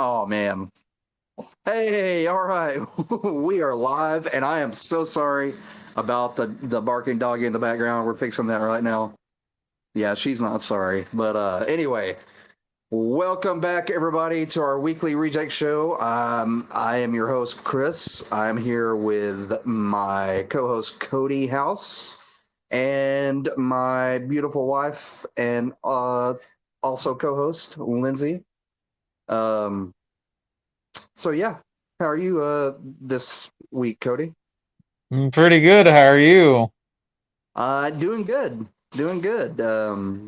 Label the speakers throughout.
Speaker 1: Oh man. Hey, all right. We are live and I am so sorry about the barking doggy in the background. We're fixing that right now. Yeah, she's not sorry. But anyway, welcome back everybody to our weekly reject show. I am your host Chris. I'm here with my co-host Cody House and my beautiful wife and also co-host Lindsay. Um So yeah, how are you this week, Cody?
Speaker 2: Pretty good. How are you?
Speaker 1: Doing good. Doing good.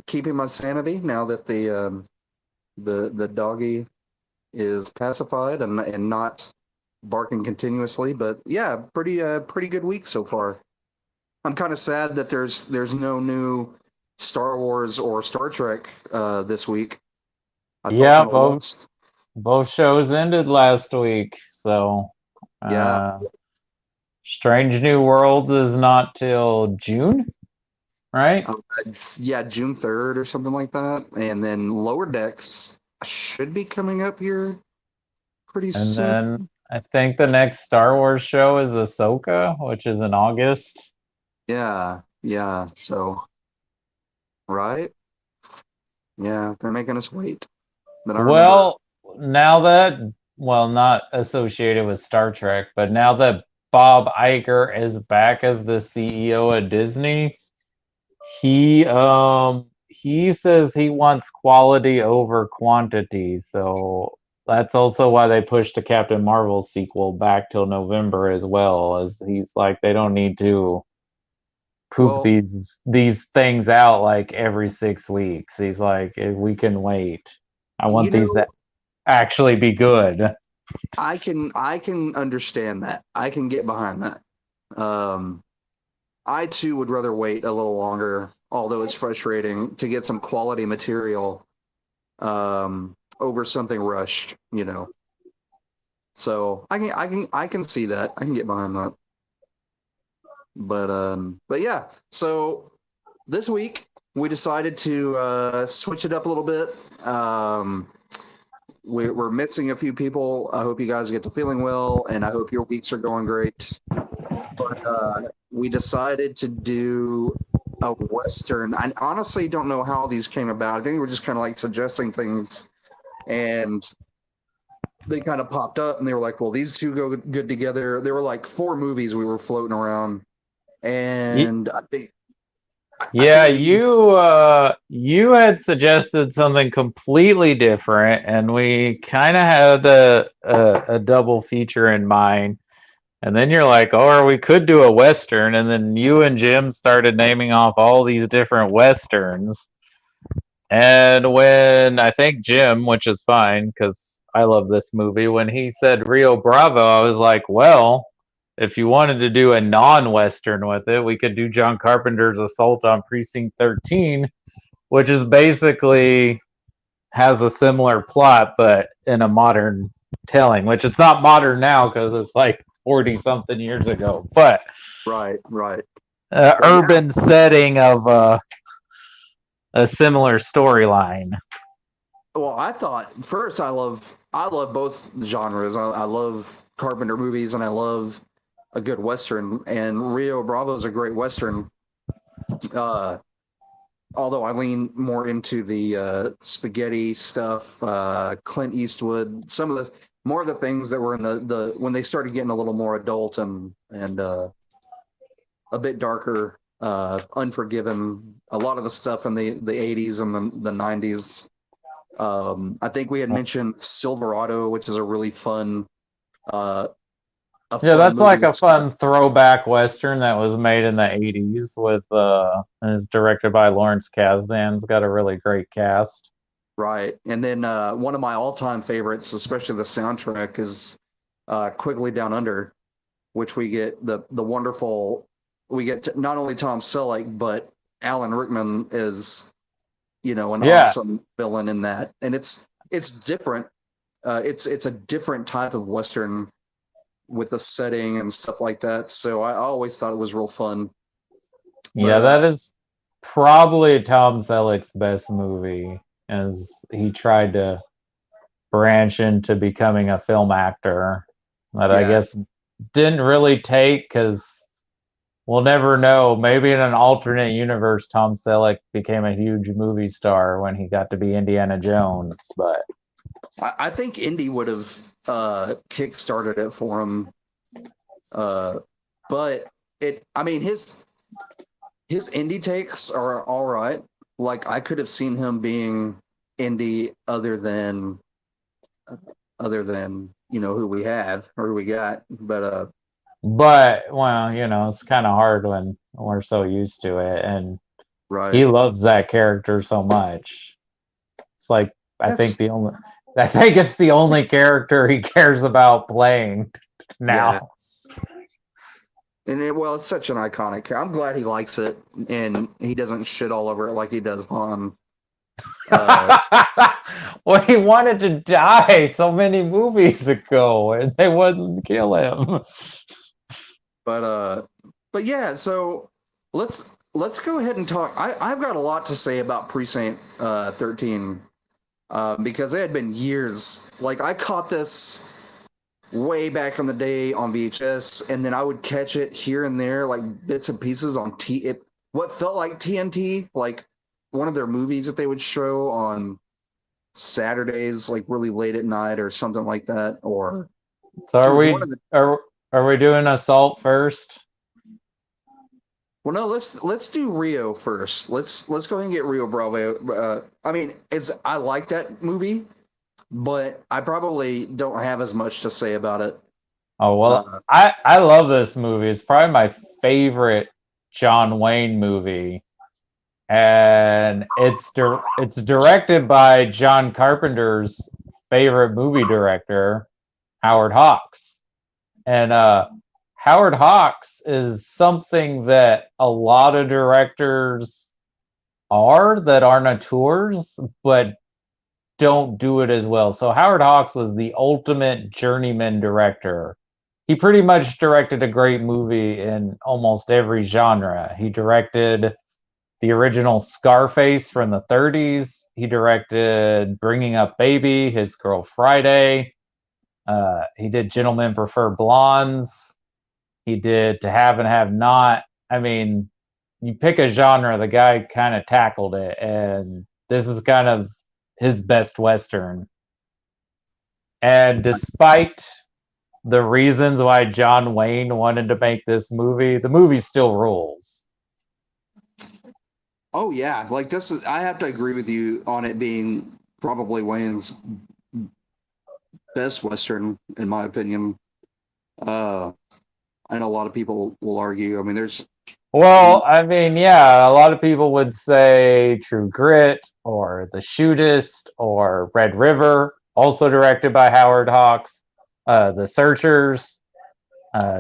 Speaker 1: Keeping my sanity now that the doggy is pacified and not barking continuously. But yeah, pretty good week so far. I'm kind of sad that there's no new Star Wars or Star Trek this week. I felt
Speaker 2: Yeah,
Speaker 1: kind of
Speaker 2: both
Speaker 1: lost.
Speaker 2: both shows ended last week, so
Speaker 1: Yeah,
Speaker 2: uh Strange New Worlds is not till June, right?
Speaker 1: uh, yeah, June 3rd or something like that, and then Lower Decks should be coming up here pretty
Speaker 2: And
Speaker 1: soon.
Speaker 2: then I think the next Star Wars show is Ahsoka, which is in August.
Speaker 1: Yeah, yeah. So, right? Yeah, they're making us wait. But I remember,
Speaker 2: Well, now that well, not associated with Star Trek, but now that Bob Iger is back as the CEO of Disney, he says he wants quality over quantity, so that's also why they pushed the Captain Marvel sequel back till November as well, as he's like they don't need to poop
Speaker 1: well,
Speaker 2: these things out like every 6 weeks. He's like, we can wait. I
Speaker 1: you
Speaker 2: want these
Speaker 1: know,
Speaker 2: to actually be good.
Speaker 1: I can understand that. I can get behind that. Um, I too would rather wait a little longer, although it's frustrating to get some quality material over something rushed. So I can see that. I can get behind that. But yeah. So this week we decided to switch it up a little bit. We're missing a few people. I hope you guys get to feeling well, and I hope your weeks are going great. But we decided to do a Western. I honestly don't know how these came about. I think we're just kind of like suggesting things, and they kind of popped up, and they were like, "Well, these two go good together." There were like four movies we were floating around,
Speaker 2: Y-
Speaker 1: and I
Speaker 2: Yeah,
Speaker 1: think these.
Speaker 2: you had suggested something completely different, and we kind of had a double feature in mind. And then you're like, oh, or we could do a Western. And then you and Jim started naming off all these different Westerns. And when I think Jim, which is fine because I love this movie, when he said Rio Bravo, I was like, well, if you wanted to do a non Western with it, we could do John Carpenter's Assault on Precinct 13, which is basically has a similar plot, but in a modern telling, which it's not modern now because it's like 40 something years ago, but
Speaker 1: Right, right. But yeah,
Speaker 2: urban setting of a similar storyline.
Speaker 1: well, I thought first I love both genres. I love Carpenter movies and I love a good Western. And Rio Bravo is a great Western. Uh, although I lean more into the spaghetti stuff, Clint Eastwood, some of the more of the things that were in the when they started getting a little more adult and a bit darker. Unforgiven. A lot of the stuff in the 80s and the 90s. I think we had mentioned Silverado, which is uh, a
Speaker 2: Yeah,
Speaker 1: fun
Speaker 2: that's
Speaker 1: movie.
Speaker 2: like a
Speaker 1: It's got
Speaker 2: fun throwback western that was made in the 80s with and is directed by Lawrence Kasdan. It's got a really great cast.
Speaker 1: right, and then one of my all-time favorites, especially the soundtrack, is Quigley Down Under, which we get the wonderful. We get not only Tom Selleck, but Alan Rickman is an
Speaker 2: Yeah.
Speaker 1: awesome villain in that, and it's different. It's a different type of western with the setting and stuff like that. So I always thought it was real fun. But
Speaker 2: Yeah, that is probably Tom Selleck's best movie as he tried to branch into becoming a film actor that I
Speaker 1: Yeah.
Speaker 2: guess didn't really take, because we'll never know. Maybe in an alternate universe, Tom Selleck became a huge movie star when he got to be Indiana Jones. But
Speaker 1: I think Indy would have kick-started it for him. But his indie takes are all right. Like, I could have seen him being indie other than who we have or who we got. But
Speaker 2: well, it's kind of hard when we're so used to it, and
Speaker 1: right.
Speaker 2: he loves that character so much. It's like I think it's the only character he cares about playing now.
Speaker 1: Yeah. And it's such an iconic character. I'm glad he likes it and he doesn't shit all over it like he does Han.
Speaker 2: Well, he wanted to die so many movies ago, and they wouldn't kill him.
Speaker 1: But yeah, so let's go ahead and talk. I've got a lot to say about Precient 13 because it had been years. Like, I caught this way back in the day on VHS, and then I would catch it here and there, like bits and pieces on what felt like TNT, like one of their movies that they would show on Saturdays, like really late at night or something like that. Or
Speaker 2: so are we doing Assault first?
Speaker 1: Well, no, let's do Rio first. Let's go ahead and get Rio Bravo. I like that movie, but I probably don't have as much to say about it.
Speaker 2: Oh, well, I love this movie. It's probably my favorite John Wayne movie. And it's directed by John Carpenter's favorite movie director, Howard Hawks. And Howard Hawks is something that a lot of directors that aren't auteurs, but don't do it as well. So Howard Hawks was the ultimate journeyman director. He pretty much directed a great movie in almost every genre. He directed the original Scarface from the 30s. He directed Bringing Up Baby, His Girl Friday. He did Gentlemen Prefer Blondes. He did To Have and Have Not. I mean, you pick a genre, the guy kind of tackled it, and this is kind of his best Western. And despite the reasons why John Wayne wanted to make this movie, the movie still rules.
Speaker 1: Oh yeah, like I have to agree with you on it being probably Wayne's best Western, in my opinion. I know a lot of people will argue. I mean,
Speaker 2: a lot of people would say True Grit or The Shootist or Red River, also directed by Howard Hawks. The Searchers,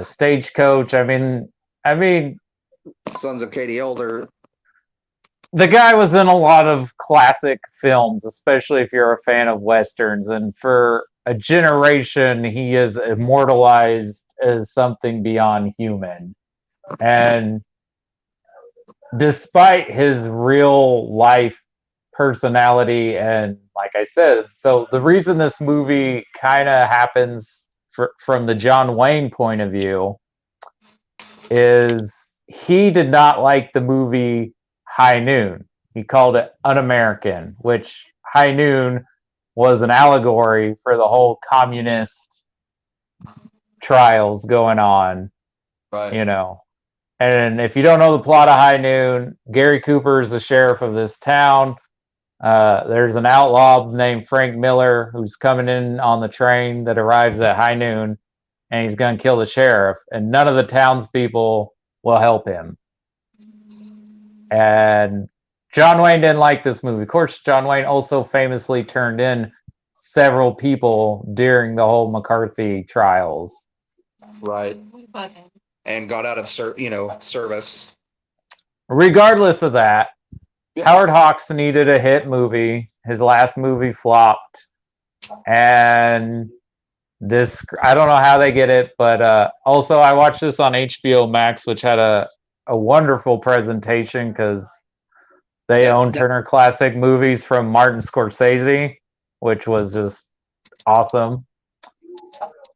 Speaker 2: Stagecoach. I mean,
Speaker 1: Sons of Katie Elder.
Speaker 2: The guy was in a lot of classic films, especially if you're a fan of Westerns. And for a generation, he is immortalized as something beyond human. And despite his real life personality, and like I said, so the reason this movie kind of happens from the John Wayne point of view is he did not like the movie High Noon. He called it un-American, which High Noon was an allegory for the whole communist trials going on,
Speaker 1: right?
Speaker 2: And if you don't know the plot of High Noon, Gary Cooper is the sheriff of this town. There's an outlaw named Frank Miller who's coming in on the train that arrives at High Noon, and he's going to kill the sheriff, and none of the townspeople will help him. And John Wayne didn't like this movie. Of course, John Wayne also famously turned in several people during the whole McCarthy trials.
Speaker 1: Right. And got out of service.
Speaker 2: Regardless of that, yeah. Howard Hawks needed a hit movie. His last movie flopped. And this, I don't know how they get it, but also I watched this on HBO Max, which had a wonderful presentation because they own Turner Classic Movies from Martin Scorsese, which was just awesome.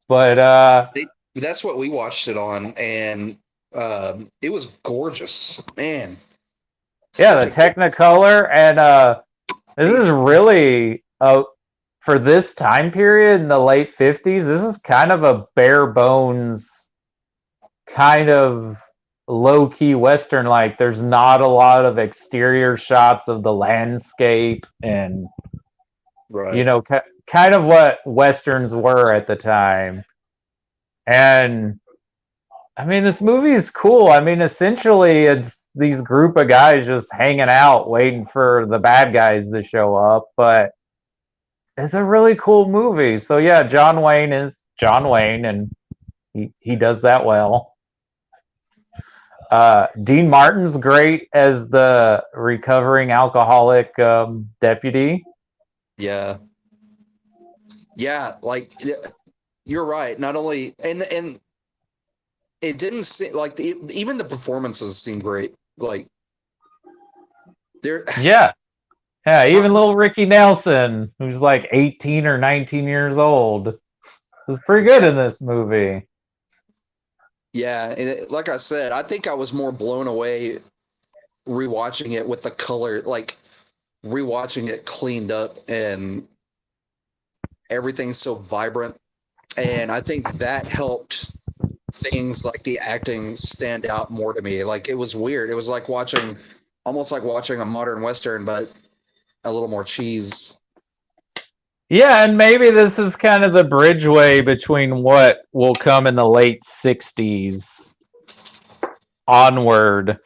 Speaker 2: But
Speaker 1: That's what we watched it on, and it was gorgeous, man.
Speaker 2: yeah,
Speaker 1: Such
Speaker 2: the
Speaker 1: a good
Speaker 2: Technicolor, and this is really for this time period in the late 50s. This is kind of a bare bones, kind of low key Western. Like, there's not a lot of exterior shots of the landscape, and
Speaker 1: right.
Speaker 2: kind of what Westerns were at the time. And I mean, this movie is cool. I mean, essentially, it's these group of guys just hanging out, waiting for the bad guys to show up. But it's a really cool movie. So yeah, John Wayne is John Wayne, and he does that well. Dean Martin's great as the recovering alcoholic deputy.
Speaker 1: Yeah. Yeah, like you're right. Not only and it didn't seem like even the performances seemed great. Like they're
Speaker 2: Yeah, yeah. Even little Ricky Nelson, who's like 18 or 19 years old, was pretty good in this movie.
Speaker 1: yeah, and like I said, I think I was more blown away rewatching it with the color, like rewatching it cleaned up and everything's so vibrant. And I think that helped things like the acting stand out more to me. Like it was weird. It was like watching, almost like watching a modern Western, but a little more cheese.
Speaker 2: Yeah, and maybe this is kind of the bridgeway between what will come in the late 60s onward.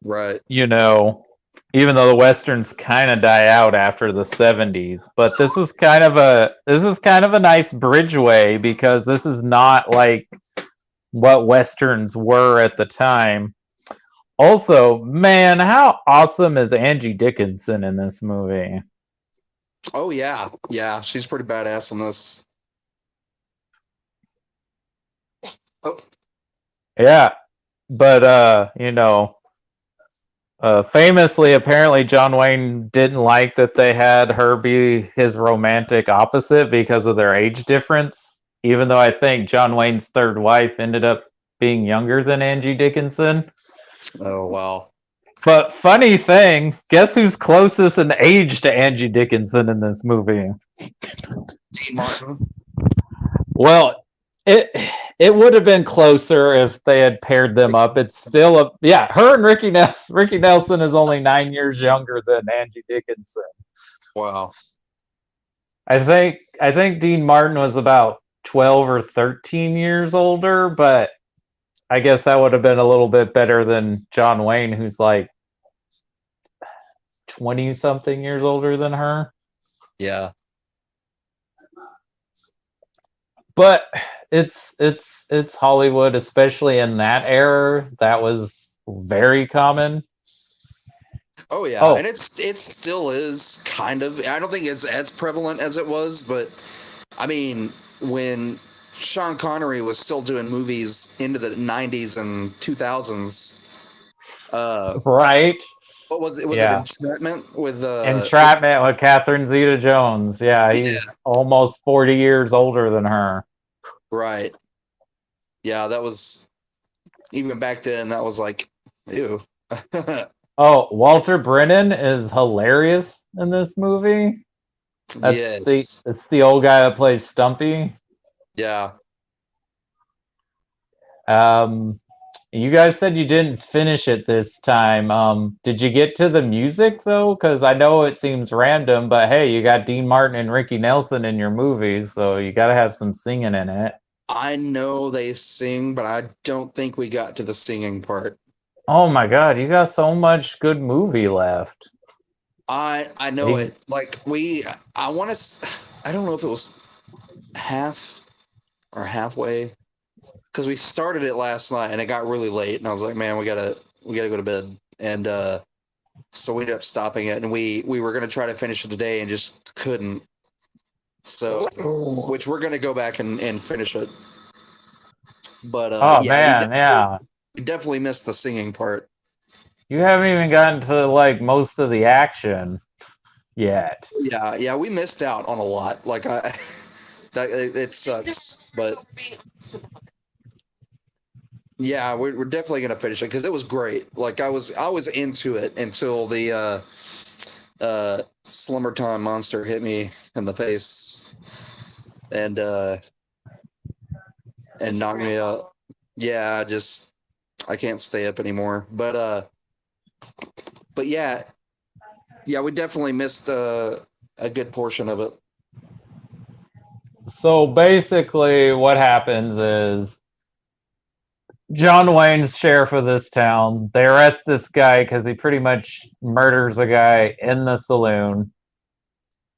Speaker 1: Right.
Speaker 2: Even though the westerns kind of die out after the 70s, but this is kind of a nice bridgeway, because this is not like what westerns were at the time. Also, man, how awesome is Angie Dickinson in this movie?
Speaker 1: Oh yeah, yeah, she's pretty badass in this. Oh,
Speaker 2: Yeah, but famously, apparently, John Wayne didn't like that they had her be his romantic opposite because of their age difference. Even though I think John Wayne's third wife ended up being younger than Angie Dickinson.
Speaker 1: oh wow.
Speaker 2: But funny thing, guess who's closest in age to Angie Dickinson in this movie?
Speaker 1: Dean Martin.
Speaker 2: Well, it would have been closer if they had paired them up. It's still her and Ricky Nelson. Ricky Nelson is only 9 years younger than Angie Dickinson.
Speaker 1: Wow.
Speaker 2: I think Dean Martin was about 12 or 13 years older, but I guess that would have been a little bit better than John Wayne, who's like 20 something years older than her.
Speaker 1: Yeah.
Speaker 2: But it's Hollywood, especially in that era. That was very common.
Speaker 1: Oh yeah, and it still is kind of. I don't think it's as prevalent as it was, but I mean, when Sean Connery was still doing movies into the 90s and 2000s,
Speaker 2: right?
Speaker 1: What was it? Was it Entrapment with
Speaker 2: Entrapment with Catherine Zeta-Jones? Yeah, he's almost 40 years older than her.
Speaker 1: Right. Yeah, that was even back then. That was like, ew.
Speaker 2: Oh, Walter Brennan is hilarious in this movie. It's the old guy that plays Stumpy.
Speaker 1: Yeah.
Speaker 2: You guys said you didn't finish it this time. Did you get to the music though? Because I know it seems random, but hey, you got Dean Martin and Ricky Nelson in your movies, so you got to have some singing in it.
Speaker 1: I know they sing, but I don't think we got to the singing part.
Speaker 2: Oh my God, you got so much good movie left.
Speaker 1: I know it. Like I want to. I don't know if it was half or halfway, because we started it last night and it got really late, and I was like, man, we gotta go to bed, and so we ended up stopping it, and we were gonna try to finish it today and just couldn't. So, which we're gonna go back and finish it. But we definitely missed the singing part.
Speaker 2: You haven't even gotten to like most of the action yet.
Speaker 1: Yeah, we missed out on a lot. Like it sucks, but yeah, we're definitely gonna finish it because it was great. Like I was into it until the Slumber Time monster hit me in the face and knocked me out. Yeah, I can't stay up anymore. But yeah, we definitely missed a good portion of it.
Speaker 2: So basically, what happens is John Wayne's sheriff of this town. They arrest this guy because he pretty much murders a guy in the saloon.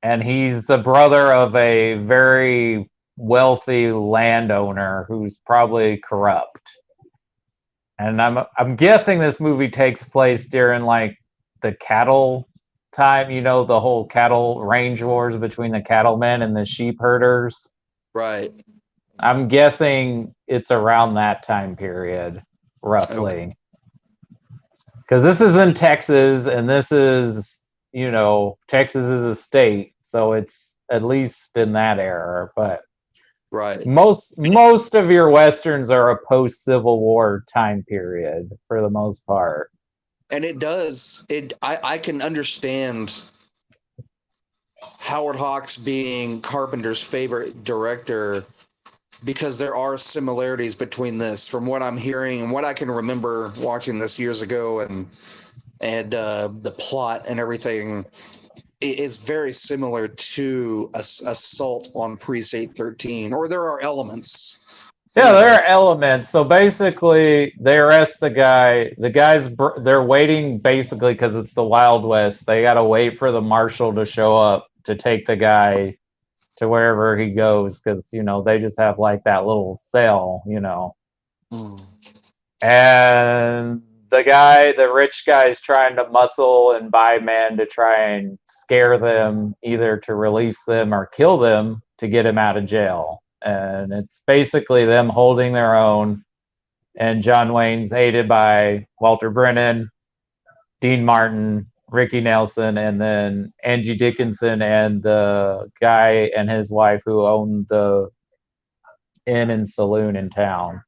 Speaker 2: And he's the brother of a very wealthy landowner who's probably corrupt. And I'm guessing this movie takes place during like the cattle time, the whole cattle range wars between the cattlemen and the sheep herders.
Speaker 1: Right.
Speaker 2: I'm guessing it's around that time period, roughly. Because this is in Texas, and this is, Texas is a state, so it's at least in that era. But
Speaker 1: right,
Speaker 2: most of your westerns are a post-Civil War time period for the most part.
Speaker 1: And it does. I can understand Howard Hawks being Carpenter's favorite director because there are similarities between this from what I'm hearing and what I can remember watching this years ago, and the plot and everything is very similar to Assault on Precinct 13, or there are elements.
Speaker 2: Yeah, there are elements. So basically, they arrest the guy. They're waiting basically because it's the Wild West. They got to wait for the marshal to show up to take the guy to wherever he goes because, they just have like that little cell, And the rich guy is trying to muscle and buy men to try and scare them, either to release them or kill them to get him out of jail. And it's basically them holding their own. And John Wayne's aided by Walter Brennan, Dean Martin, Ricky Nelson, and then Angie Dickinson and the guy and his wife who owned the inn and saloon in town.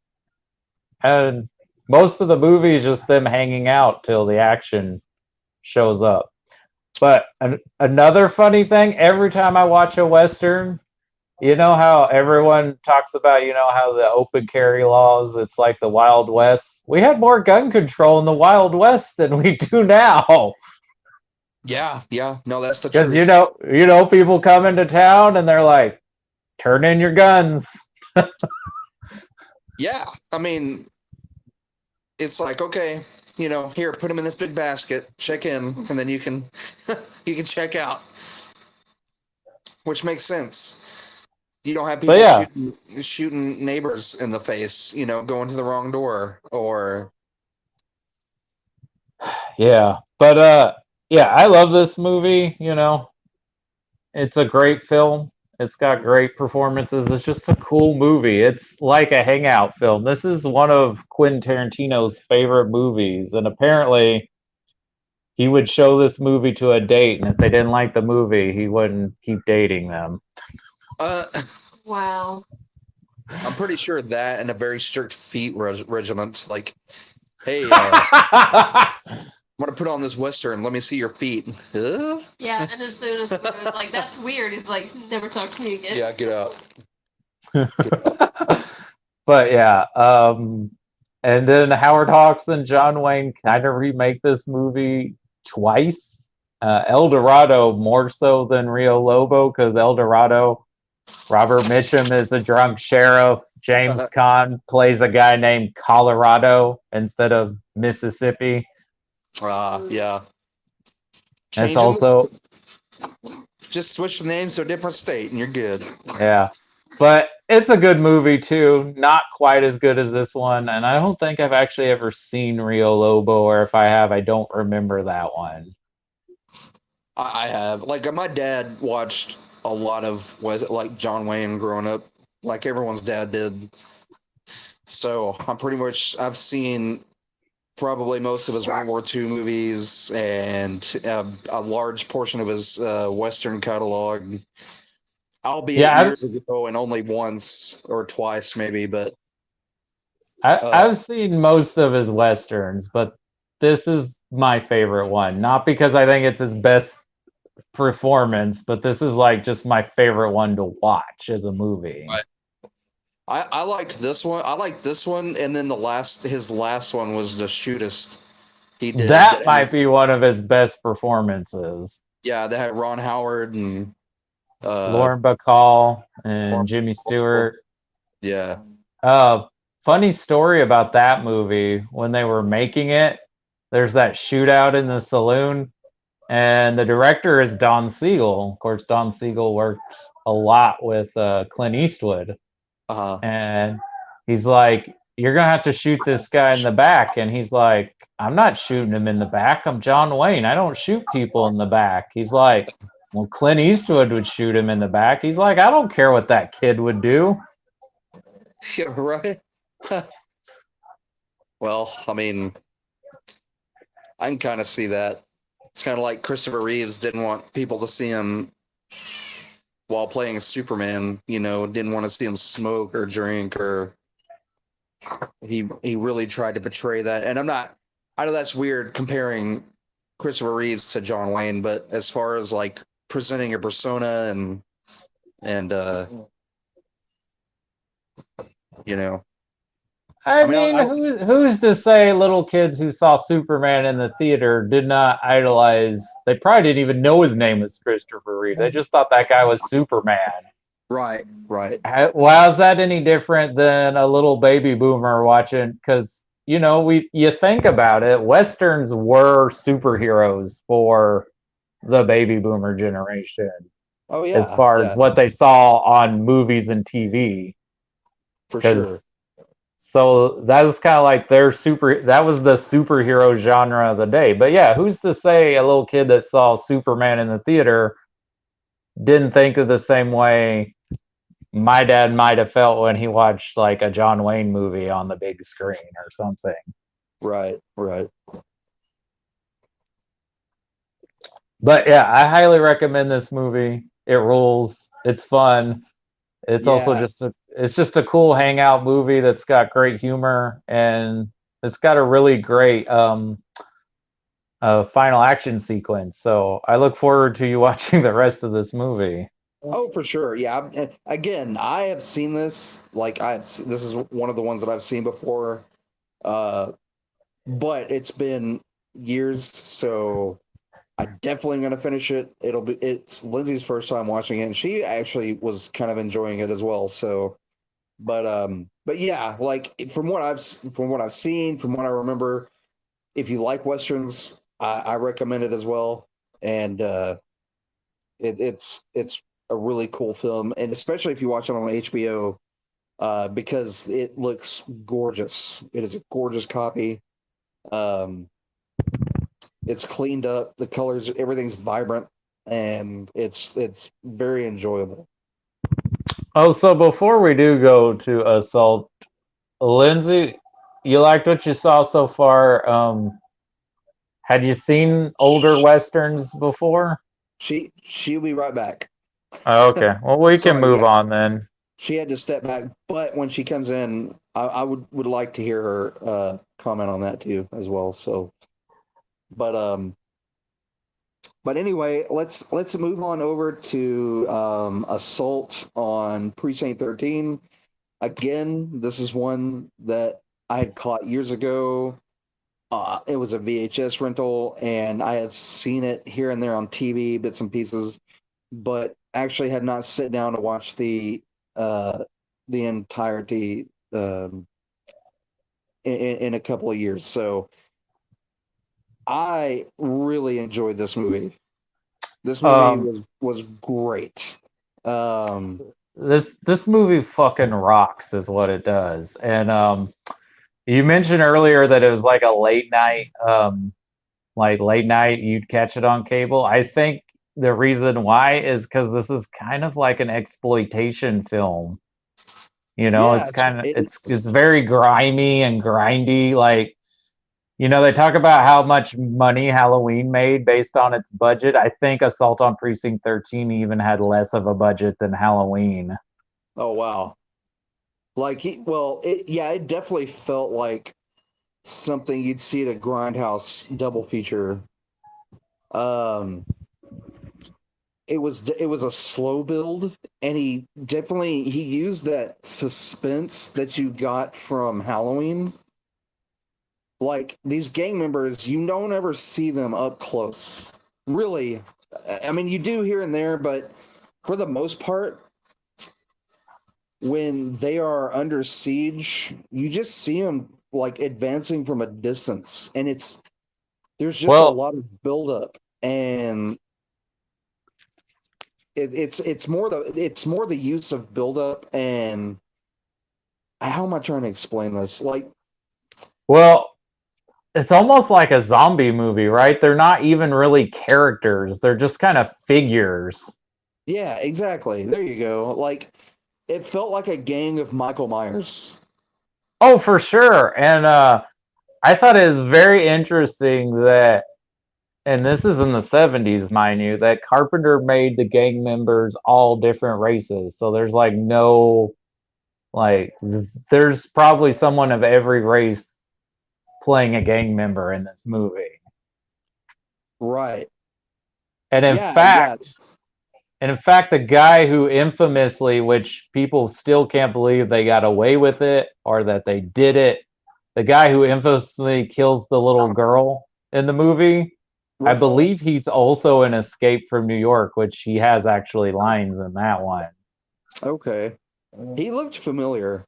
Speaker 2: And most of the movie is just them hanging out till the action shows up. But another funny thing, every time I watch a Western, you know how everyone talks about, how the open carry laws, it's like the Wild West. We had more gun control in the Wild West than we do now.
Speaker 1: Yeah. No, that's the truth.
Speaker 2: Because, people come into town and they're like, turn in your guns.
Speaker 1: Yeah. I mean, it's like, okay, here, put them in this big basket, check in, and then you can check out, which makes sense. You don't have people shooting neighbors in the face, going to the wrong door or.
Speaker 2: Yeah, but I love this movie. It's a great film. It's got great performances. It's just a cool movie. It's like a hangout film. This is one of Quentin Tarantino's favorite movies, and apparently he would show this movie to a date, and if they didn't like the movie, he wouldn't keep dating them.
Speaker 3: Wow.
Speaker 1: I'm pretty sure that and a very strict feet regiment. Like, hey, I'm gonna put on this Western. Let me see your feet. Huh?
Speaker 3: Yeah, and as soon as he was like, that's weird, he's like, never talk to me again.
Speaker 1: Yeah, get out.
Speaker 2: But yeah, and then Howard Hawks and John Wayne kind of remake this movie twice. El Dorado more so than Rio Lobo, because El Dorado, Robert Mitchum is a drunk sheriff. James Caan plays a guy named Colorado instead of Mississippi.
Speaker 1: Yeah.
Speaker 2: It's also
Speaker 1: just switch the names to a different state and you're good.
Speaker 2: Yeah. But it's a good movie too. Not quite as good as this one. And I don't think I've actually ever seen Rio Lobo, or if I have, I don't remember that one.
Speaker 1: I have. Like, my dad watched a lot of like John Wayne growing up, like everyone's dad did. So I've seen probably most of his World War II movies and a large portion of his Western catalog. albeit
Speaker 2: Yeah,
Speaker 1: years ago and only once or twice maybe, but
Speaker 2: I've seen most of his westerns, but this is my favorite one. Not because I think it's his best performance, but this is like just my favorite one to watch as a movie.
Speaker 1: Right. I liked this one. I liked this one, and then his last one was the shootist he did.
Speaker 2: That might be one of his best performances.
Speaker 1: Yeah, they had Ron Howard and
Speaker 2: Lauren Bacall and Jimmy Stewart.
Speaker 1: Yeah.
Speaker 2: Funny story about that movie. When they were making it, there's that shootout in the saloon, and the director is Don Siegel. Of course, Don Siegel worked a lot with Clint Eastwood. And he's like, "You're gonna have to shoot this guy in the back," and he's like, "I'm not shooting him in the back. I'm John Wayne. I don't shoot people in the back." He's like, "Well, Clint Eastwood would shoot him in the back." He's like, "I don't care what that kid would do."
Speaker 1: Yeah, right. Well, I mean, I can kind of see that. It's kind of like Christopher Reeves didn't want people to see him while playing Superman, didn't want to see him smoke or drink, or he really tried to portray that. And I know that's weird comparing Christopher Reeves to John Wayne, but as far as like presenting a persona and
Speaker 2: I mean, who's to say little kids who saw Superman in the theater did not idolize? They probably didn't even know his name was Christopher Reeve. They just thought that guy was Superman.
Speaker 1: Right.
Speaker 2: Why is that any different than a little baby boomer watching? Because you think about it, westerns were superheroes for the baby boomer generation.
Speaker 1: Oh yeah.
Speaker 2: As far as what they saw on movies and TV.
Speaker 1: For sure.
Speaker 2: So that was kind of like that was the superhero genre of the day. But yeah, who's to say a little kid that saw Superman in the theater didn't think of the same way my dad might have felt when he watched like a John Wayne movie on the big screen or something.
Speaker 1: Right.
Speaker 2: But yeah, I highly recommend this movie. It rules. It's fun. It's also just a cool hangout movie that's got great humor, and it's got a really great final action sequence. So I look forward to you watching the rest of this movie.
Speaker 1: Oh, for sure. Yeah. Again, I have seen this. This is one of the ones that I've seen before, but it's been years, so I'm definitely going to finish it. It's Lindsay's first time watching it, and she actually was kind of enjoying it as well. So, but yeah, like from what I've seen, from what I remember, if you like westerns, I recommend it as well. And it's a really cool film, and especially if you watch it on HBO, because it looks gorgeous. It is a gorgeous copy. It's cleaned up, the colors, everything's vibrant, and it's very enjoyable.
Speaker 2: Oh, so before we do go to Assault, Lindsay, you liked what you saw so far. Had you seen older westerns before?
Speaker 1: She'll be right back.
Speaker 2: Oh, okay. Well, we can move on then.
Speaker 1: She had to step back, but when she comes in, I would like to hear her comment on that too as well. So, but anyway, let's move on over to Assault on Precinct 13. Again, this is one that I had caught years ago. It was a VHS rental, and I had seen it here and there on TV, bits and pieces, but actually had not sit down to watch the entirety in a couple of years. So I really enjoyed this movie. This movie was great.
Speaker 2: This movie fucking rocks, is what it does. And you mentioned earlier that it was like a late night, you'd catch it on cable. I think the reason why is because this is kind of like an exploitation film. It's kind of it's very grimy and grindy. Like You know, they talk about how much money Halloween made based on its budget. I think Assault on Precinct 13 even had less of a budget than Halloween.
Speaker 1: Oh wow. Like it definitely felt like something you'd see at a Grindhouse double feature. Um, it was a slow build, and he used that suspense that you got from Halloween. Like these gang members, you don't ever see them up close. Really, I mean, you do here and there, but for the most part, when they are under siege, you just see them like advancing from a distance, and there's just a
Speaker 2: Well,
Speaker 1: lot of buildup, and it's more the use of buildup and how am I trying to explain this? Like,
Speaker 2: well, it's almost like a zombie movie, right? They're not even really characters. They're just kind of figures.
Speaker 1: yeah, exactly. There you go. Like, it felt like a gang of Michael Myers.
Speaker 2: Oh, for sure. And I thought it was very interesting that, and this is in the 70s, mind you, that Carpenter made the gang members all different races. So there's like no, like, there's probably someone of every race playing a gang member in this movie.
Speaker 1: Right.
Speaker 2: And in
Speaker 1: Yeah, yeah.
Speaker 2: fact, the guy who infamously, which people still can't believe they got away with it or that they did it, the guy who infamously kills the little girl in the movie, I
Speaker 1: Right.
Speaker 2: believe he's also in Escape from New York, which he has actually lines in that one.
Speaker 1: Okay. He looked familiar.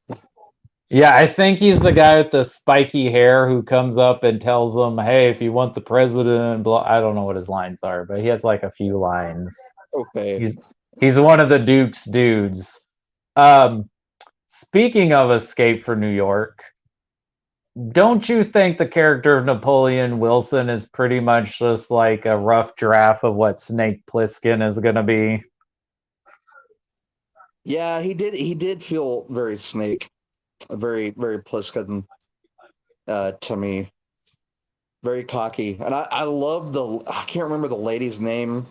Speaker 2: Yeah, I think he's the guy with the spiky hair who comes up and tells them, "Hey, if you want the president," blah, I don't know what his lines are, but he has like a few lines.
Speaker 1: Okay.
Speaker 2: He's one of the Duke's dudes. Um, Speaking of Escape from New York, don't you think the character of Napoleon Wilson is pretty much just like a rough draft of what Snake Plissken is going to be?
Speaker 1: Yeah, he did feel very Snake, very very Pliskin to me. Very cocky. And I love I can't remember the lady's name.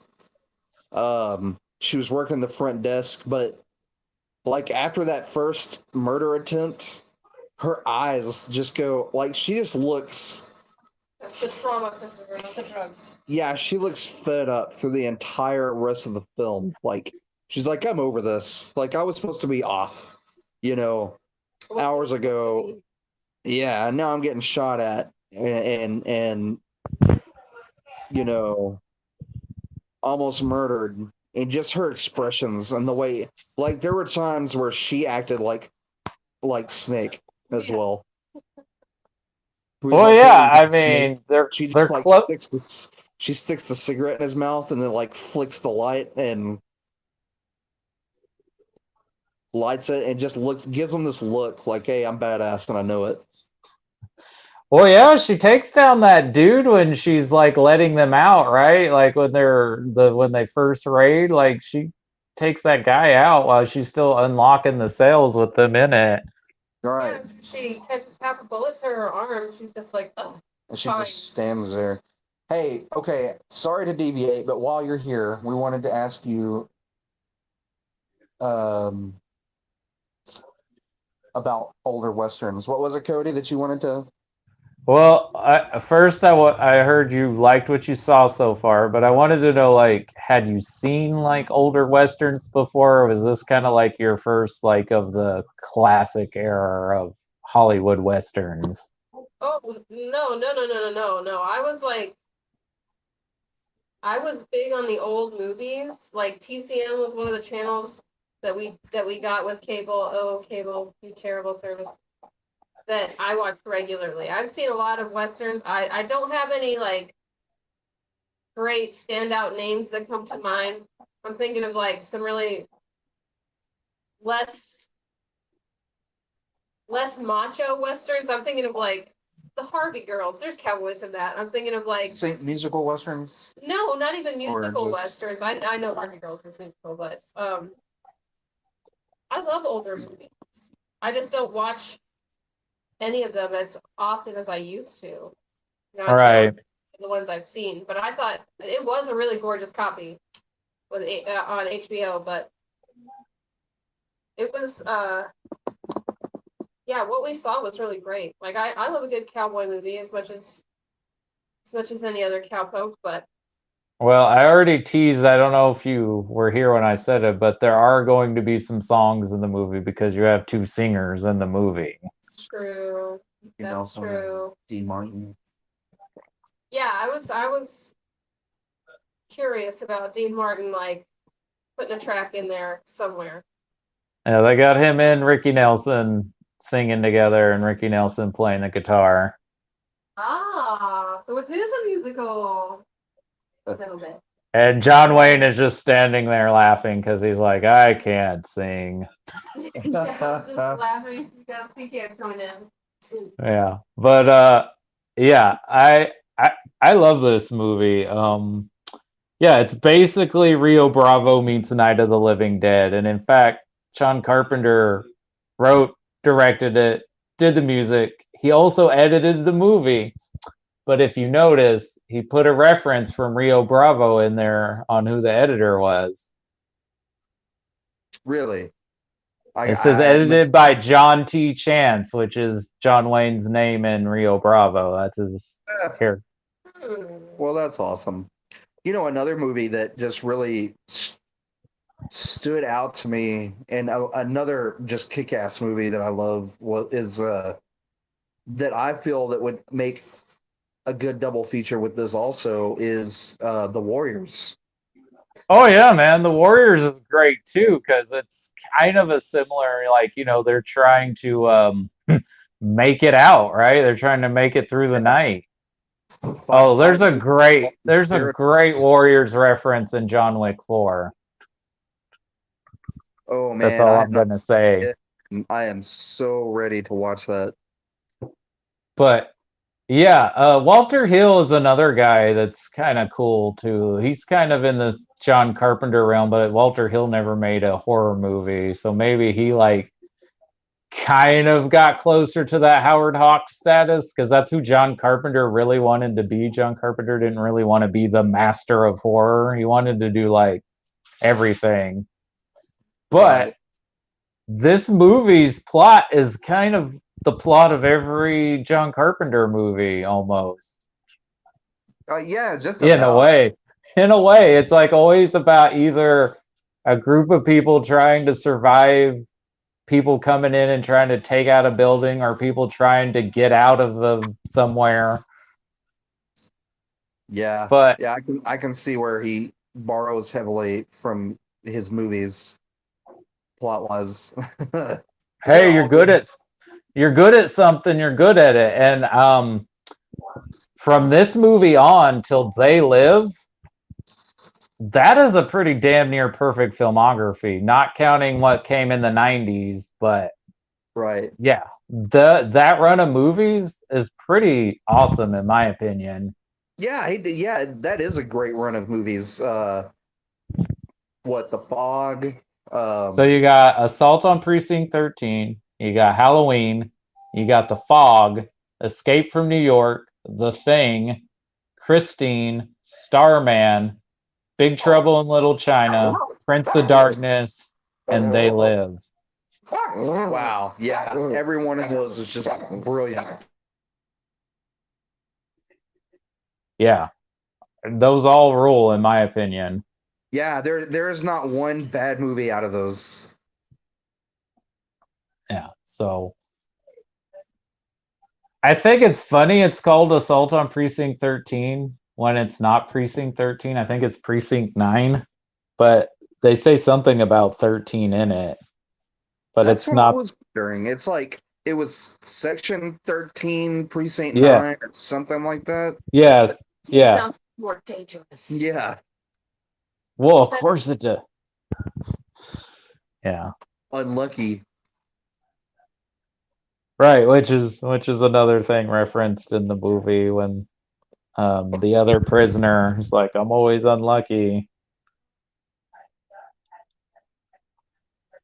Speaker 1: She was working the front desk, but like after that first murder attempt, her eyes just go like she just looks.
Speaker 3: That's the trauma, Christopher, not the drugs.
Speaker 1: Yeah, she looks fed up through the entire rest of the film. Like she's like, I'm over this. Like I was supposed to be off, you know, hours ago. Yeah, now I'm getting shot at, and you know, almost murdered. And just her expressions and the way, like there were times where she acted like Snake as well.
Speaker 2: Well, yeah, I mean,
Speaker 1: She
Speaker 2: they're
Speaker 1: just like
Speaker 2: close.
Speaker 1: she sticks the cigarette in his mouth and then like flicks the light and lights it and just gives him this look like, hey, I'm badass and I know it.
Speaker 2: Well, yeah, she takes down that dude when she's like letting them out, right? Like when they first raid, like she takes that guy out while she's still unlocking the cells with them in it.
Speaker 1: Right.
Speaker 3: Yeah, she catches half a bullet to her arm. She's just like, oh,
Speaker 1: And she
Speaker 3: fine.
Speaker 1: just stands there. Hey, okay, sorry to deviate, but while you're here, we wanted to ask you um, about older westerns. What was it, Cody, that you wanted to?
Speaker 2: Well, I heard you liked what you saw so far, but I wanted to know, like, had you seen like older westerns before, or was this kind of like your first like of the classic era of Hollywood westerns?
Speaker 3: Oh, no. I was big on the old movies. Like TCM was one of the channels that we got with cable. Oh, cable, you terrible service. That I watched regularly. I've seen a lot of westerns. I don't have any like great standout names that come to mind. I'm thinking of like some really less macho westerns. I'm thinking of like the Harvey Girls. There's cowboys in that. I'm thinking of like
Speaker 1: Musical westerns?
Speaker 3: no, not even
Speaker 1: Or
Speaker 3: musical
Speaker 1: just-
Speaker 3: westerns. I know Harvey Girls is musical, but I love older movies. I just don't watch any of them as often as I used to. not
Speaker 2: All right.
Speaker 3: the ones I've seen. But I thought it was a really gorgeous copy with on HBO. But it was yeah, what we saw was really great. Like I love a good cowboy movie as much as any other cowpoke, but
Speaker 2: Well, I already teased, I don't know if you were here when I said it, but there are going to be some songs in the movie because you have two singers in the movie.
Speaker 3: it's true.
Speaker 1: You know,
Speaker 3: That's true.
Speaker 1: Dean Martin.
Speaker 3: Yeah, I was curious about Dean Martin like putting a track in there somewhere.
Speaker 2: Yeah, they got him and Ricky Nelson singing together and Ricky Nelson playing the guitar.
Speaker 3: Ah, so it is a musical. A little bit.
Speaker 2: And John Wayne is just standing there laughing because he's like, I can't sing.
Speaker 3: Yeah, just laughing because he can't join in.
Speaker 2: Yeah. But yeah, I love this movie. Yeah, it's basically Rio Bravo meets Night of the Living Dead. And in fact, John Carpenter wrote, directed it, did the music. He also edited the movie. But if you notice, he put a reference from Rio Bravo in there on who the editor was.
Speaker 1: Really?
Speaker 2: It says edited by John T. Chance, which is John Wayne's name in Rio Bravo. That's his character.
Speaker 1: Well, that's awesome. You know, another movie that just really stood out to me, and another just kick-ass movie that I love is that I feel that would make a good double feature with this also is The Warriors.
Speaker 2: Oh yeah, man, The Warriors is great too because it's kind of a similar, like, you know, they're trying to make it out, right? They're trying to make it through the night. Oh, there's a great Warriors reference in John Wick 4.
Speaker 1: Oh man,
Speaker 2: that's all I'm gonna say.
Speaker 1: I am so ready to watch that.
Speaker 2: But yeah, Walter Hill is another guy that's kind of cool too. He's kind of in the John Carpenter realm, but Walter Hill never made a horror movie, so maybe he like kind of got closer to that Howard Hawks status because that's who John Carpenter really wanted to be. John Carpenter didn't really want to be the master of horror. He wanted to do like everything. But this movie's plot is kind of the plot of every John Carpenter movie almost.
Speaker 1: Yeah, just
Speaker 2: in a way. In a way, it's like always about either a group of people trying to survive, people coming in and trying to take out a building, or people trying to get out of somewhere.
Speaker 1: Yeah,
Speaker 2: but
Speaker 1: yeah, I can see where he borrows heavily from his movies plot wise.
Speaker 2: Hey, you're good at something, you're good at it. And from this movie on till They Live, that is a pretty damn near perfect filmography, not counting what came in the 90s, but
Speaker 1: right.
Speaker 2: Yeah, that run of movies is pretty awesome in my opinion.
Speaker 1: Yeah, yeah, that is a great run of movies. What, The Fog?
Speaker 2: So you got Assault on Precinct 13, you got Halloween, you got The Fog, Escape from New York, The Thing, Christine, Starman, Big Trouble in Little China, Prince of Darkness, and They Live.
Speaker 1: Wow, yeah, every one of those is just brilliant.
Speaker 2: Yeah, those all rule in my opinion.
Speaker 1: Yeah, there is not one bad movie out of those.
Speaker 2: Yeah, so I think it's funny it's called Assault on Precinct 13 when it's not Precinct 13. I think it's Precinct 9, but they say something about 13 in it. But
Speaker 1: That's
Speaker 2: it's
Speaker 1: what
Speaker 2: not.
Speaker 1: I was wondering. It's like it was Section 13, Precinct 9, or something like that.
Speaker 2: Yes. Yeah.
Speaker 3: Sounds more dangerous.
Speaker 1: Yeah.
Speaker 2: Well, of course it does. Yeah.
Speaker 1: Unlucky.
Speaker 2: Right, which is another thing referenced in the movie when the other prisoner is like, I'm always unlucky.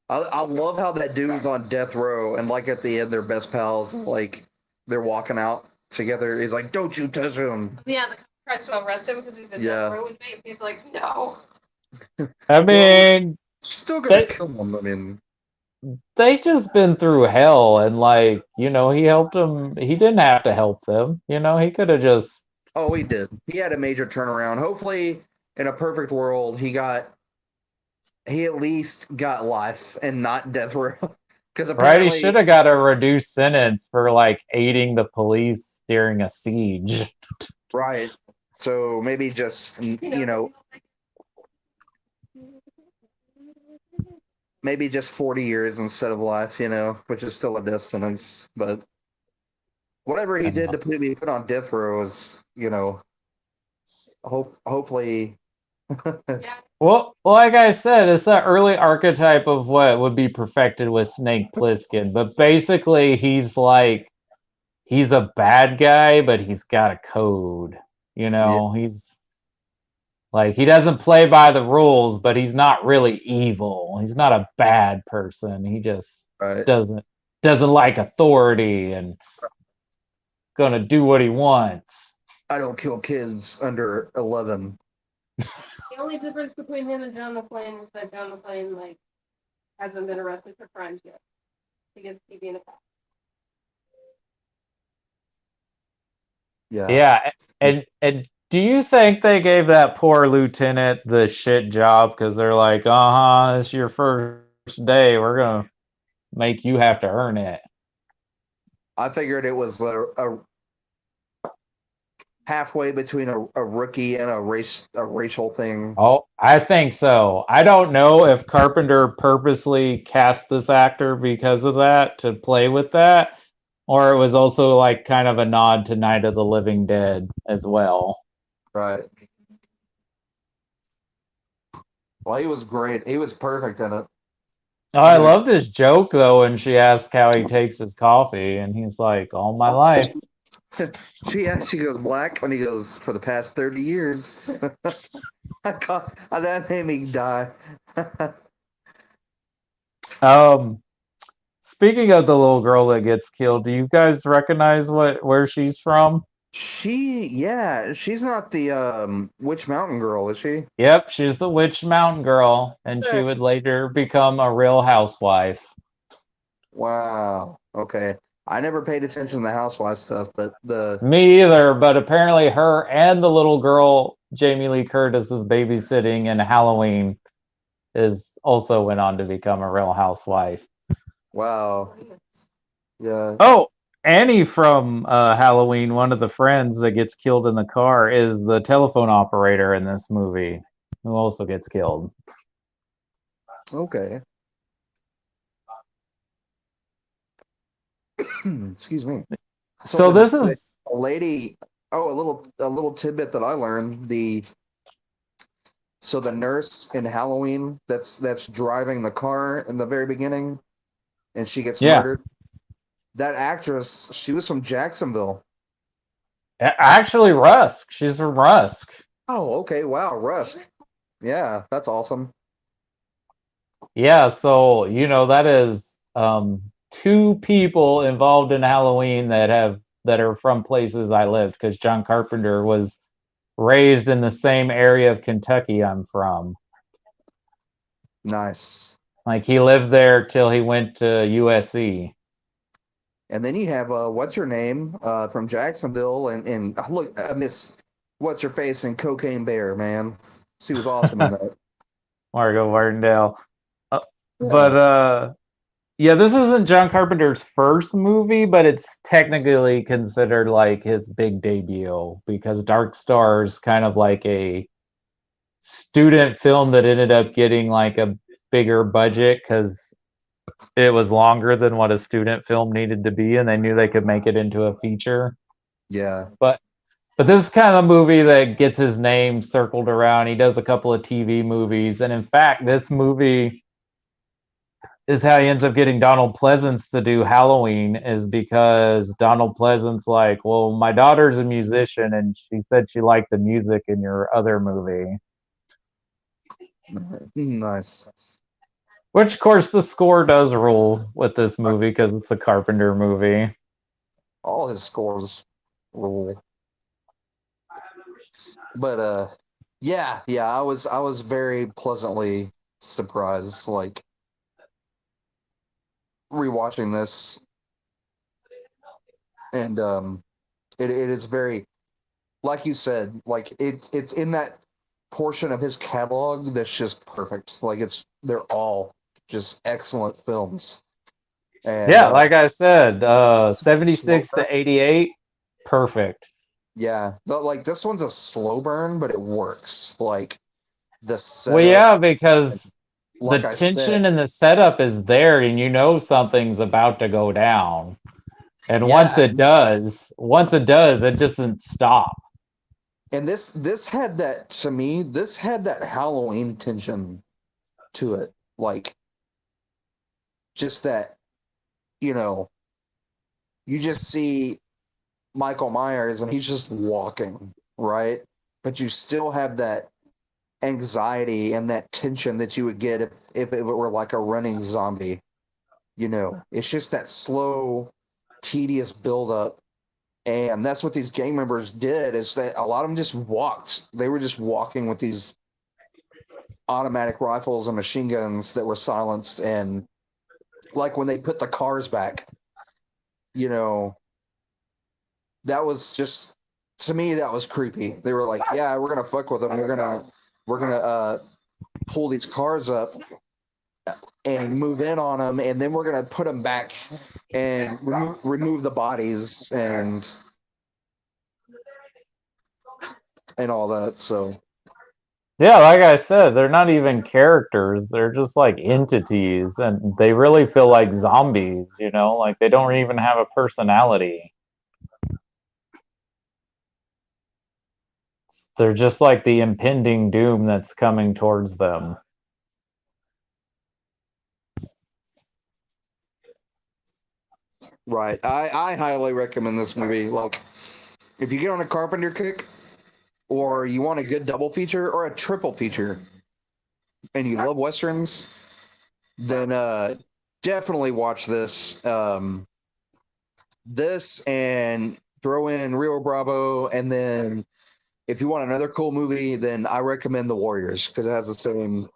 Speaker 1: I love how that dude's on death row and like at the end they're best pals, like they're walking out together. He's like, "Don't you touch him."
Speaker 3: Yeah, the cop tries to arrest him because he's a
Speaker 1: Yeah.
Speaker 3: death row inmate. He's like, no.
Speaker 2: I mean,
Speaker 1: Still gonna
Speaker 2: they,
Speaker 1: kill him. I mean,
Speaker 2: they just been through hell, and like, he helped them. He didn't have to help them. He could have just.
Speaker 1: oh, he did. He had a major turnaround. Hopefully, in a perfect world, he at least got life and not death row. Because
Speaker 2: Right, he
Speaker 1: apparently,
Speaker 2: should have got a reduced sentence for like aiding the police during a siege.
Speaker 1: right. So maybe just maybe just 40 years instead of life, which is still a death sentence. But whatever he did to be put on death row is, hopefully.
Speaker 2: Well, like I said, it's that early archetype of what would be perfected with Snake Plissken. But basically, he's a bad guy, but he's got a code. He's like, he doesn't play by the rules, but he's not really evil. He's not a bad person. He just
Speaker 1: Right.
Speaker 2: doesn't like authority and gonna do what he wants.
Speaker 1: I don't kill kids under 11.
Speaker 3: The only difference between him and John McClane is that John McClane hasn't been arrested for crimes yet. He gets to be in a cop.
Speaker 1: Yeah.
Speaker 2: Yeah, and do you think they gave that poor lieutenant the shit job because they're like, it's your first day, we're gonna make you have to earn it?
Speaker 1: I figured it was a halfway between a rookie and a racial thing.
Speaker 2: Oh, I think so. I don't know if Carpenter purposely cast this actor because of that, to play with that, or it was also like kind of a nod to Night of the Living Dead as well.
Speaker 1: Right. Well, he was great. He was perfect in it.
Speaker 2: Oh, I loved his joke though when she asked how he takes his coffee, and he's like, all my life.
Speaker 1: She goes, black, and he goes, for the past 30 years. That made me die.
Speaker 2: Speaking of the little girl that gets killed, do you guys recognize where she's from?
Speaker 1: She's not the Witch Mountain girl, is she?
Speaker 2: Yep, she's the Witch Mountain girl, and she would later become a Real Housewife.
Speaker 1: Wow. Okay. I never paid attention to the housewife stuff, but
Speaker 2: Me either, but apparently her and the little girl Jamie Lee Curtis is babysitting in Halloween is also went on to become a Real Housewife.
Speaker 1: Wow. Yeah.
Speaker 2: Oh, Annie from Halloween, one of the friends that gets killed in the car, is the telephone operator in this movie, who also gets killed.
Speaker 1: Okay. Excuse me.
Speaker 2: So this is
Speaker 1: a lady. Oh, a little tidbit that I learned. The nurse in Halloween that's driving the car in the very beginning, and she gets murdered. That actress, she was from Jacksonville.
Speaker 2: Actually, Rusk. She's from Rusk.
Speaker 1: Oh, okay. Wow, Rusk. Yeah, that's awesome.
Speaker 2: Yeah, so that is two people involved in Halloween that are from places I lived, because John Carpenter was raised in the same area of Kentucky I'm from.
Speaker 1: Nice.
Speaker 2: Like, he lived there till he went to USC.
Speaker 1: And then you have what's her name from Jacksonville, and look, I miss what's her face in Cocaine Bear, man. She was awesome in that.
Speaker 2: Margot Martindale. But yeah, this isn't John Carpenter's first movie, but it's technically considered like his big debut, because Dark Star is kind of like a student film that ended up getting like a bigger budget because it was longer than what a student film needed to be, and they knew they could make it into a feature.
Speaker 1: Yeah.
Speaker 2: But this is kind of a movie that gets his name circled around. He does a couple of TV movies, and in fact, this movie is how he ends up getting Donald Pleasance to do Halloween, is because Donald Pleasance like, well, my daughter's a musician, and she said she liked the music in your other movie.
Speaker 1: Nice.
Speaker 2: Which, of course, the score does rule with this movie because it's a Carpenter movie.
Speaker 1: All his scores. rule. But yeah, I was very pleasantly surprised, like rewatching this, and it is very, like you said, like it's in that portion of his catalog that's just perfect. Like they're all just excellent films. And
Speaker 2: Yeah, like I said,
Speaker 1: this one's a slow
Speaker 2: 76
Speaker 1: burn.
Speaker 2: to 88, perfect.
Speaker 1: Yeah, but like this one's a slow burn, but it works. Like the
Speaker 2: Well,
Speaker 1: setup,
Speaker 2: yeah, because the
Speaker 1: like I
Speaker 2: tension
Speaker 1: said,
Speaker 2: and the setup is there, and you know something's about to go down. And
Speaker 1: yeah.
Speaker 2: once it does, it doesn't stop.
Speaker 1: And this had that, to me, this had that Halloween tension to it. Like just that, you know, you just see Michael Myers and he's just walking, right? But you still have that anxiety and that tension that you would get if it were like a running zombie. It's just that slow, tedious buildup. And that's what these gang members did, is that a lot of them just walked. They were just walking with these automatic rifles and machine guns that were silenced. And like when they put the cars back, you know, that was just, to me, that was creepy. They were like, yeah, we're gonna fuck with them. We're gonna pull these cars up and move in on them, and then we're gonna put them back and remove the bodies and all that. So
Speaker 2: Yeah, like I said, they're not even characters. They're just like entities, and they really feel like zombies, like they don't even have a personality. They're just like the impending doom that's coming towards them.
Speaker 1: right, I highly recommend this movie. Like, if you get on a Carpenter kick, or you want a good double feature or a triple feature, and you love westerns, then definitely watch this. This, and throw in Rio Bravo, and then if you want another cool movie, then I recommend The Warriors, because it has the same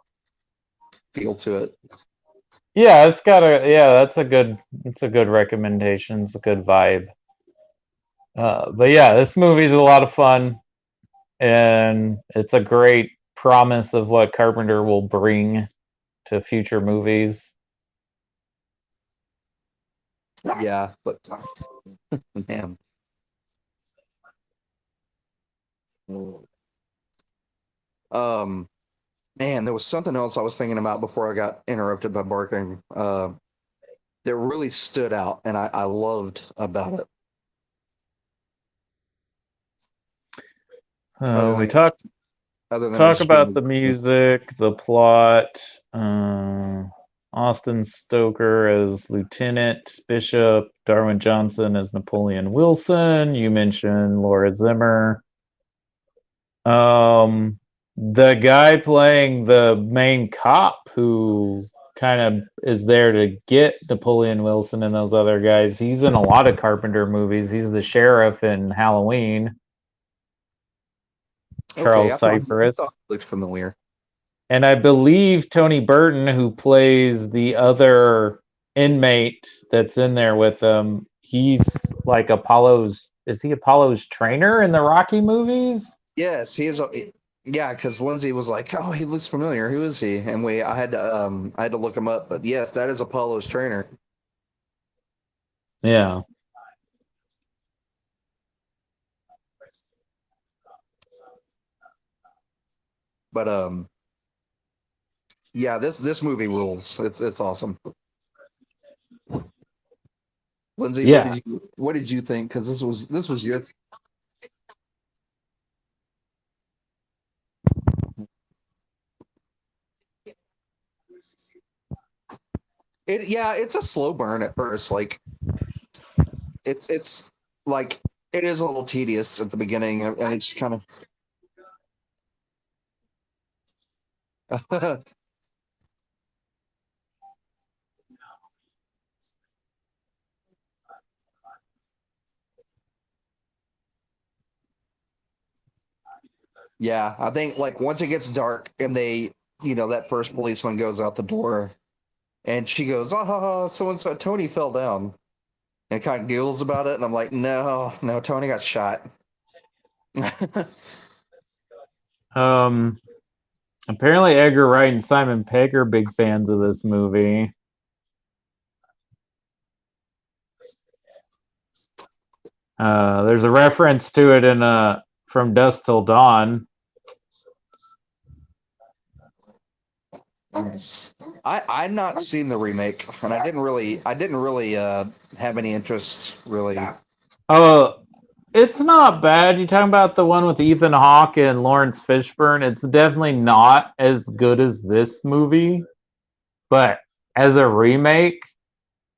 Speaker 1: feel to it.
Speaker 2: Yeah, it's a good recommendation. It's a good vibe. But yeah, this movie's a lot of fun, and it's a great promise of what Carpenter will bring to future movies.
Speaker 1: Yeah, but man, um, man, there was something else I was thinking about before I got interrupted by barking. That really stood out, and I loved about it. Other
Speaker 2: We
Speaker 1: than it
Speaker 2: talk
Speaker 1: just
Speaker 2: about
Speaker 1: being,
Speaker 2: the music, the plot. Austin Stoker as Lieutenant Bishop, Darwin Johnson as Napoleon Wilson. You mentioned Laura Zimmer. The guy playing the main cop who kind of is there to get Napoleon Wilson and those other guys. He's in a lot of Carpenter movies. He's the sheriff in Halloween,
Speaker 1: okay,
Speaker 2: Charles
Speaker 1: I thought
Speaker 2: Cyphers.
Speaker 1: it looked familiar.
Speaker 2: And I believe Tony Burton, who plays the other inmate that's in there with him, he's like is he Apollo's trainer in the Rocky movies?
Speaker 1: Yes, he is. Yeah, because Lindsay was like, "Oh, he looks familiar. Who is he?" And I had to look him up. But yes, that is Apollo's trainer.
Speaker 2: Yeah.
Speaker 1: But yeah, this movie rules. It's awesome. Lindsay,
Speaker 2: Yeah.
Speaker 1: what did you think? Because this was your. It's a slow burn at first. Like it's like it is a little tedious at the beginning, and it's kind of. Yeah, I think like once it gets dark and they, that first policeman goes out the door and she goes, "Ah, ha, ha, so and so Tony fell down," and kind of giggles about it, and I'm like, no, no, Tony got shot.
Speaker 2: Um, apparently Edgar Wright and Simon Pegg are big fans of this movie. There's a reference to it in From Dusk Till Dawn.
Speaker 1: I've not seen the remake, and I didn't really have any interest really.
Speaker 2: Oh, it's not bad. You talking about the one with Ethan Hawke and Lawrence Fishburne? It's definitely not as good as this movie, but as a remake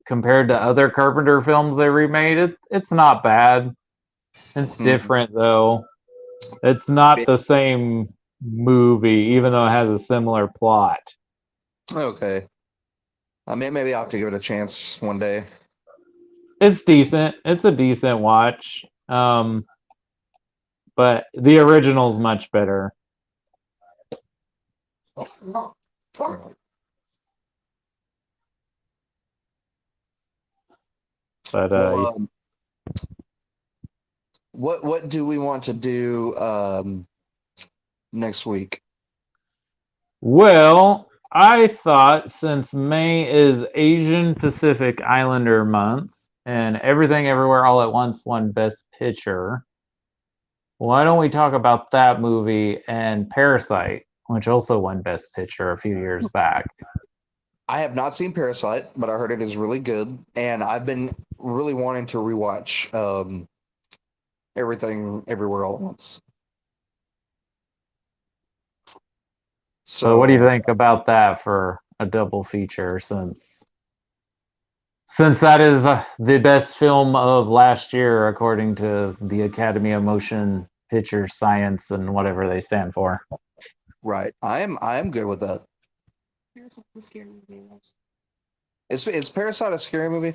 Speaker 2: compared to other Carpenter films they remade, it's not bad. It's different though. It's not the same movie, even though it has a similar plot.
Speaker 1: Okay, I mean maybe I'll have to give it a chance one day.
Speaker 2: It's decent. It's a decent watch. But the original's much better. But
Speaker 1: Well, what do we want to do next week?
Speaker 2: well, I thought since May is Asian Pacific Islander month and Everything Everywhere All at Once won Best Picture, why don't we talk about that movie and Parasite, which also won Best Picture a few years back?
Speaker 1: I have not seen Parasite, but I heard it is really good, and I've been really wanting to rewatch Everything Everywhere All at Once.
Speaker 2: So what do you think about that for a double feature since that is the best film of last year according to the Academy of Motion Picture Science and whatever they stand for?
Speaker 1: Right, I am good with that.
Speaker 3: Parasite's a scary movie.
Speaker 1: Is Parasite a scary movie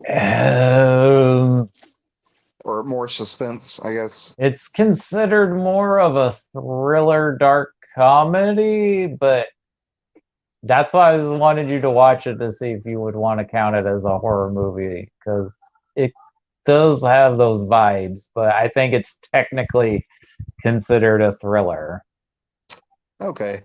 Speaker 2: Um,
Speaker 1: or more suspense? I guess.
Speaker 2: it's considered more of a thriller dark comedy, but that's why I just wanted you to watch it to see if you would want to count it as a horror movie, because it does have those vibes, but I think it's technically considered a thriller.
Speaker 1: Okay,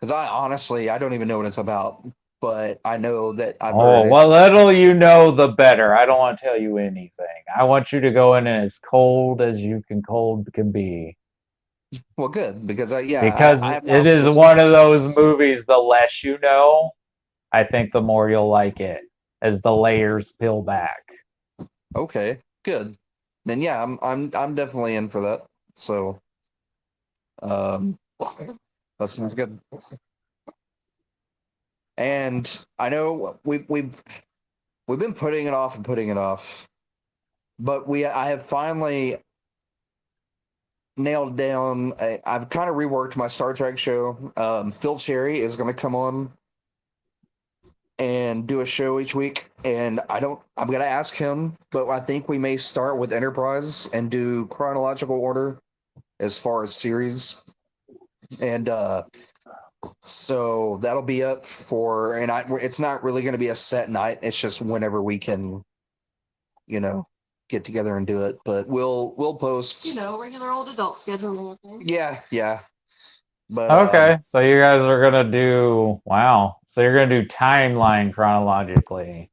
Speaker 1: because I don't even know what it's about, but I know that I've
Speaker 2: Oh,
Speaker 1: heard it.
Speaker 2: well, little you know, the better. I don't want to tell you anything. I want you to go in as cold as you cold can be.
Speaker 1: Well, good because
Speaker 2: Because
Speaker 1: I have
Speaker 2: it
Speaker 1: not
Speaker 2: is
Speaker 1: listened
Speaker 2: one of those
Speaker 1: to.
Speaker 2: movies, the less you know, I think the more you'll like it as the layers peel back.
Speaker 1: Okay, good. Then yeah, I'm definitely in for that. So, um, that sounds good. And I know we've been putting it off and putting it off, but I have finally nailed down. I've kind of reworked my Star Trek show. Phil Cherry is going to come on and do a show each week, and I'm going to ask him, but I think we may start with Enterprise and do chronological order as far as series. And so that'll be up for, and it's not really going to be a set night. It's just whenever we can, you know, get together and do it. But we'll post.
Speaker 3: Regular old adult schedule.
Speaker 1: Yeah, yeah. But
Speaker 2: Okay, so you guys are gonna do So you're gonna do timeline chronologically.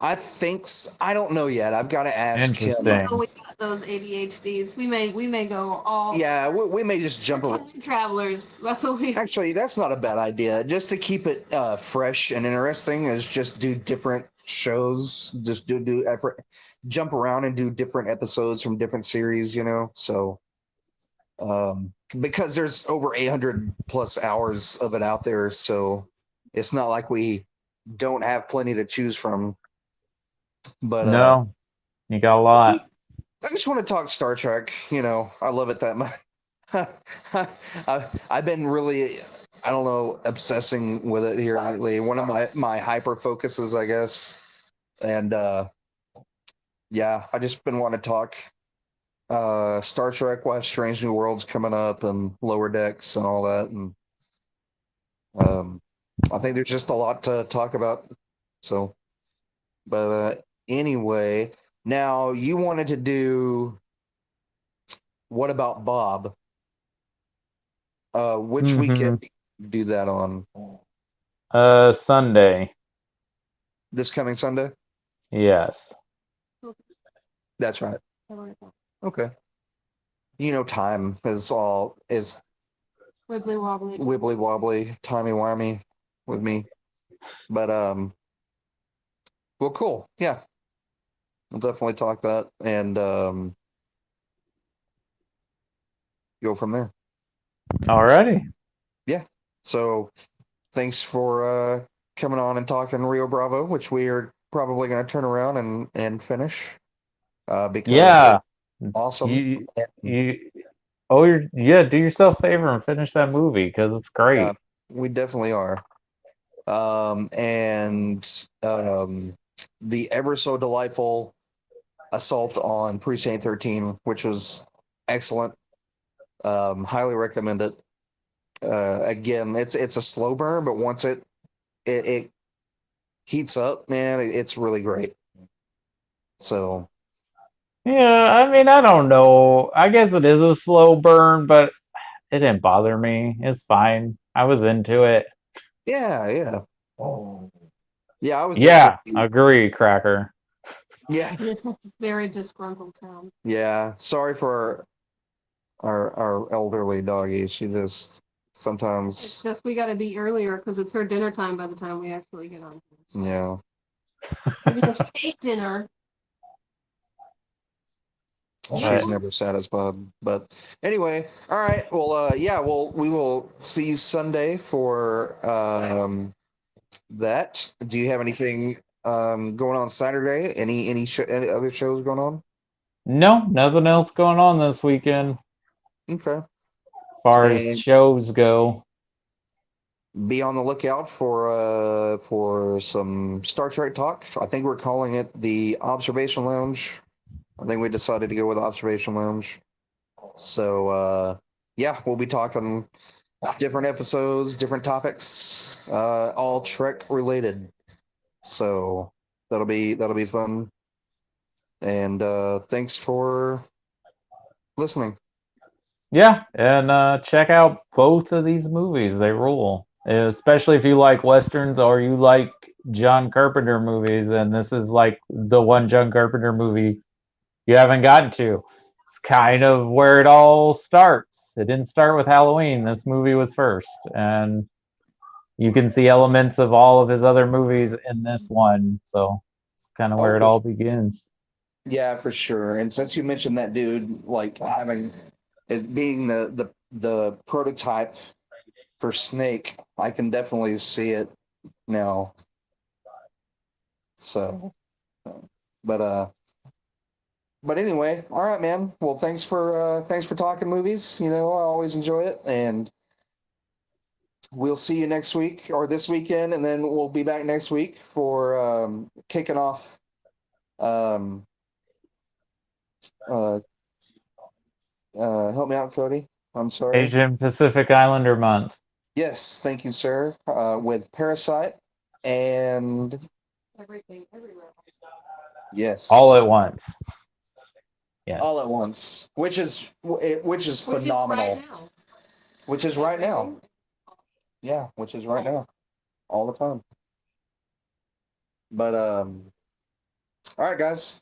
Speaker 1: I think I don't know yet. I've got to ask him.
Speaker 2: Interesting.
Speaker 3: We got those ADHDs. We may go all.
Speaker 1: Yeah, we may just jump around.
Speaker 3: Time travelers. That's what we.
Speaker 1: Actually, that's not a bad idea. Just to keep it fresh and interesting, is just do different shows. Just do effort, jump around and do different episodes from different series. So because there's over 800 plus hours of it out there, so it's not like we don't have plenty to choose from. But
Speaker 2: No, you got a lot.
Speaker 1: I just want to talk Star Trek. I love it that much. I've been really, I don't know, obsessing with it here lately. One of my hyper focuses, I guess. And yeah, I just been wanting to talk Star Trek: Why Strange New Worlds coming up, and Lower Decks and all that, and I think there's just a lot to talk about. So, but anyway, now you wanted to do what about Bob? Which
Speaker 2: Hmm.
Speaker 1: weekend do that on?
Speaker 2: Sunday.
Speaker 1: This coming Sunday?
Speaker 2: Yes.
Speaker 1: That's right. Okay. You know, time is
Speaker 3: Wibbly wobbly.
Speaker 1: wibbly wobbly, timey wimey with me. But well, cool. Yeah, we'll definitely talk that and go from there.
Speaker 2: Alrighty.
Speaker 1: Yeah. So thanks for coming on and talking Rio Bravo, which we are probably going to turn around and finish because it's
Speaker 2: Yeah.
Speaker 1: awesome.
Speaker 2: You you oh yeah, do yourself a favor and finish that movie because it's
Speaker 1: Yeah,
Speaker 2: great.
Speaker 1: we definitely are. And the ever so delightful Assault on Precient 13, which was excellent. Highly recommend it. Again, it's a slow burn, but once it heats up, man, it's really great. So
Speaker 2: Yeah, I mean, I don't know. I guess it is a slow burn, but it didn't bother me. It's fine. I was into it.
Speaker 1: yeah, yeah. Oh. Yeah, I was
Speaker 2: Yeah,
Speaker 1: definitely
Speaker 2: agree, Cracker.
Speaker 1: yeah,
Speaker 3: Very disgruntled sound.
Speaker 1: yeah. Sorry for our elderly doggy. She just
Speaker 3: It's
Speaker 1: sometimes
Speaker 3: just we got to be earlier because it's her dinner time by the time we actually get on. So.
Speaker 1: yeah.
Speaker 3: Even though she ate dinner.
Speaker 1: She's
Speaker 2: Right.
Speaker 1: never satisfied. But anyway, all right. Well, yeah. Well, we will see you Sunday for that. Do you have anything going on Saturday? Any other shows going on?
Speaker 2: No, nothing else going on this weekend
Speaker 1: Okay.
Speaker 2: as far as
Speaker 1: And
Speaker 2: shows go.
Speaker 1: be on the lookout for some Star Trek talk. I think we're calling it the Observation Lounge. I think we decided to go with Observation Lounge. So yeah, we'll be talking different episodes, different topics, all Trek related. So that'll be fun. And thanks for listening.
Speaker 2: Yeah, and check out both of these movies. They rule. Especially if you like westerns or you like John Carpenter movies, and this is like the one John Carpenter movie you haven't gotten to. It's kind of where it all starts. It didn't start with Halloween. This movie was first, and you can see elements of all of his other movies in this one. So it's kind of
Speaker 1: Oh,
Speaker 2: where it all begins.
Speaker 1: yeah, for sure. And since you mentioned that dude, like having it being the prototype for Snake, I can definitely see it now. So, but but anyway, all right, man. Well, thanks for talking movies. You know, I always enjoy it, and we'll see you next week or this weekend, and then we'll be back next week for kicking off. Um, uh, help me out, Cody. I'm sorry.
Speaker 2: Asian Pacific Islander Month.
Speaker 1: Yes, thank you, sir. With Parasite and
Speaker 3: Everything, everywhere.
Speaker 1: yes,
Speaker 2: All at once. Yes.
Speaker 1: all at once, which is phenomenal.
Speaker 3: Which is right now.
Speaker 1: Which is right now. Yeah, which is right now, all the time. But all right, guys.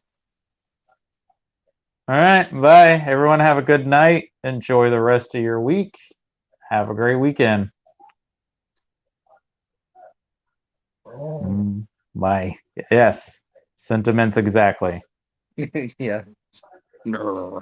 Speaker 2: All right. Bye. Everyone have a good night. Enjoy the rest of your week. Have a great weekend. Bye. Yes. Sentiments exactly.
Speaker 1: Yeah. No.